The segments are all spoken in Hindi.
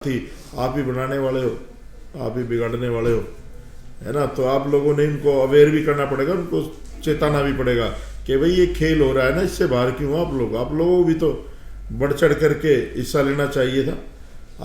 थी। आप ही बनाने वाले हो, आप ही बिगाड़ने वाले हो, है ना। तो आप लोगों ने इनको अवेयर भी करना पड़ेगा, उनको चेताना भी पड़ेगा कि भाई ये खेल हो रहा है ना, इससे बाहर क्यों आप लोगों को भी तो बढ़ चढ़ करके हिस्सा लेना चाहिए था।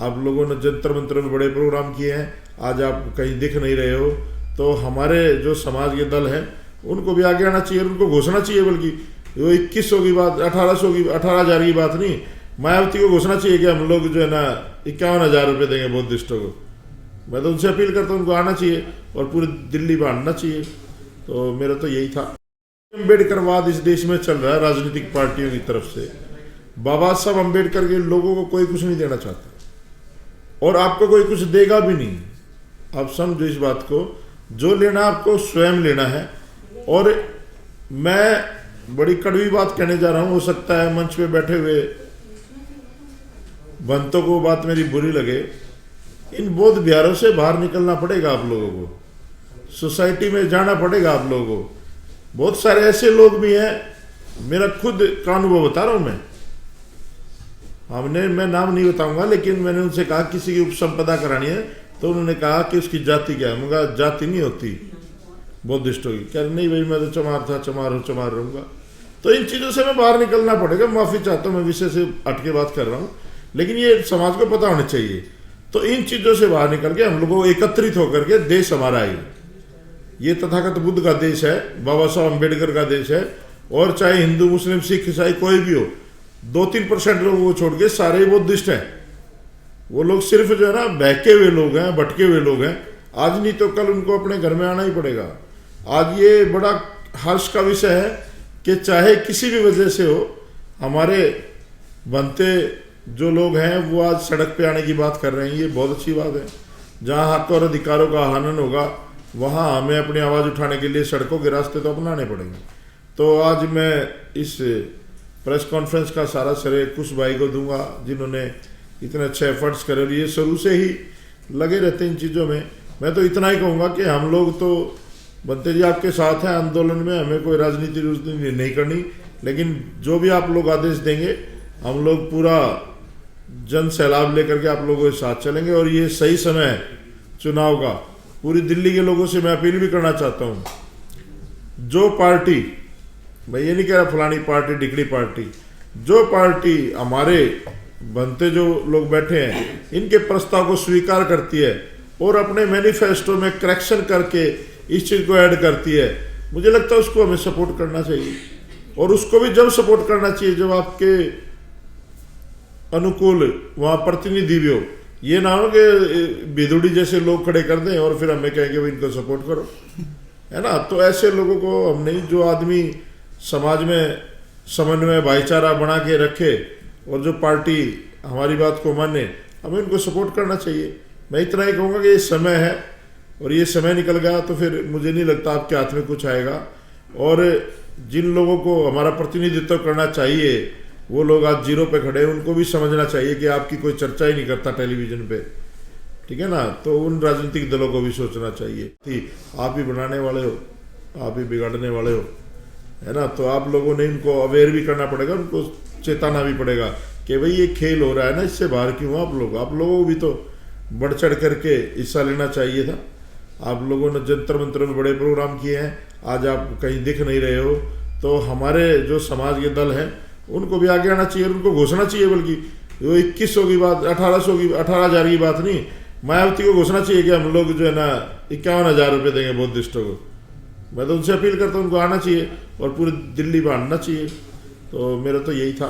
आप लोगों ने जंतर मंतर में बड़े प्रोग्राम किए हैं, आज आप कहीं दिख नहीं रहे हो। तो हमारे जो समाज के दल हैं उनको भी आगे आना चाहिए, उनको घोषणा चाहिए, बल्कि वो 2100 की बात, 1800 की, 18,000 की बात नहीं, मायावती को घोषणा चाहिए कि हम लोग जो है ना 51,000 रुपये देंगे बौद्धिस्टों को। मैं तो उनसे अपील करता हूँ उनको आना चाहिए और पूरी दिल्ली बांटना चाहिए। तो मेरा तो यही था। अम्बेडकरवाद इस देश में चल रहा है राजनीतिक पार्टियों की तरफ से। बाबा साहब अम्बेडकर के लोगों को कोई कुछ नहीं देना चाहता और आपको कोई कुछ देगा भी नहीं। आप समझो इस बात को, जो लेना आपको स्वयं लेना है। और मैं बड़ी कड़वी बात कहने जा रहा हूं, हो सकता है मंच पे बैठे हुए बंतों को बात मेरी बुरी लगे। इन बोध विहारों से बाहर निकलना पड़ेगा आप लोगों को, सोसाइटी में जाना पड़ेगा आप लोगों को। बहुत सारे ऐसे लोग भी हैं, मेरा खुद का अनुभव बता रहा हूं मैं नाम नहीं बताऊंगा, लेकिन मैंने उनसे कहा किसी की उपसंपदा करानी है तो उन्होंने कहा कि उसकी जाति क्या है। मगर जाति नहीं होती बौद्धिस्टों की। कह नहीं भाई मैं तो चमार था, चमार हूं, चमार रहूंगा। तो इन चीजों से मैं बाहर निकलना पड़ेगा। माफी चाहता हूं, मैं विषय से हटके बात कर रहा हूं, लेकिन ये समाज को पता होना चाहिए। तो इन चीजों से बाहर निकल के हम लोगों को एकत्रित होकर के देश हमारा है, ये तथागत बुद्ध का देश है, बाबा साहब अम्बेडकर का देश है। और चाहे हिंदू मुस्लिम सिख ईसाई कोई भी हो, 2-3% लोगों को छोड़ के सारे बुद्धिस्ट हैं। वो लोग सिर्फ जो है ना बहके हुए लोग हैं, भटके हुए लोग हैं। आज नहीं तो कल उनको अपने घर में आना ही पड़ेगा। आज ये बड़ा हर्ष का विषय है कि चाहे किसी भी वजह से हो, हमारे बनते जो लोग हैं वो आज सड़क पे आने की बात कर रहे हैं। ये बहुत अच्छी बात है। जहाँ हक और अधिकारों का हनन होगा वहाँ हमें अपनी आवाज़ उठाने के लिए सड़कों के रास्ते तो अपनाने पड़ेंगे। तो आज मैं इस प्रेस कॉन्फ्रेंस का सारा श्रेय कुछ भाई को दूंगा जिन्होंने इतने अच्छे एफर्ट्स करे और ये शुरू से ही लगे रहते हैं इन चीज़ों में। मैं तो इतना ही कहूँगा कि हम लोग तो बनते जी आपके साथ हैं आंदोलन में, हमें कोई राजनीति नहीं करनी, लेकिन जो भी आप लोग आदेश देंगे हम लोग पूरा जन सैलाब लेकर के आप लोगों के साथ चलेंगे। और ये सही समय है चुनाव का। पूरी दिल्ली के लोगों से मैं अपील भी करना चाहता हूँ, जो पार्टी, मैं ये नहीं कह रहा फलानी पार्टी डिकड़ी पार्टी, जो पार्टी हमारे बनते जो लोग बैठे हैं इनके प्रस्ताव को स्वीकार करती है और अपने मैनिफेस्टो में करेक्शन करके इस चीज़ को ऐड करती है, मुझे लगता है उसको हमें सपोर्ट करना चाहिए। और उसको भी जब सपोर्ट करना चाहिए जब आपके अनुकूल वहाँ प्रतिनिधि भी हो। ये ना हो कि बिदुड़ी जैसे लोग खड़े कर दें और फिर हमें कहेंगे भाई इनको सपोर्ट करो, है ना। तो ऐसे लोगों को हम नहीं, जो आदमी समाज में समन्वय भाईचारा बना के रखे और जो पार्टी हमारी बात को माने, हमें उनको सपोर्ट करना चाहिए। मैं इतना ही कहूँगा कि ये समय है और ये समय निकल गया तो फिर मुझे नहीं लगता आपके हाथ में कुछ आएगा। और जिन लोगों को हमारा प्रतिनिधित्व करना चाहिए वो लोग आज जीरो पे खड़े हैं, उनको भी समझना चाहिए कि आपकी कोई चर्चा ही नहीं करता टेलीविजन पे, ठीक है ना। तो उन राजनीतिक दलों को भी सोचना चाहिए कि आप ही बनाने वाले हो, आप ही बिगाड़ने वाले हो, है ना। तो आप लोगों ने इनको अवेयर भी करना पड़ेगा, उनको चेताना भी पड़ेगा कि भाई ये खेल हो रहा है ना, इससे बाहर क्यों आप लोगों को भी तो बढ़ चढ़ करके हिस्सा लेना चाहिए था। आप लोगों ने जंतर मंतर में बड़े प्रोग्राम किए हैं, आज आप कहीं दिख नहीं रहे हो। तो हमारे जो समाज के दल हैं उनको भी आगे आना चाहिए, उनको घोषणा चाहिए, बल्कि वो 2100 की बात, 1800 की, 18,000 की बात नहीं, मायावती को घोषणा चाहिए कि हम लोग जो है ना 51,000 रुपये देंगे बौद्धिस्टों को। मैं तो उनसे अपील करता हूँ उनको आना चाहिए और पूरी दिल्ली बांटना चाहिए। तो मेरा तो यही था।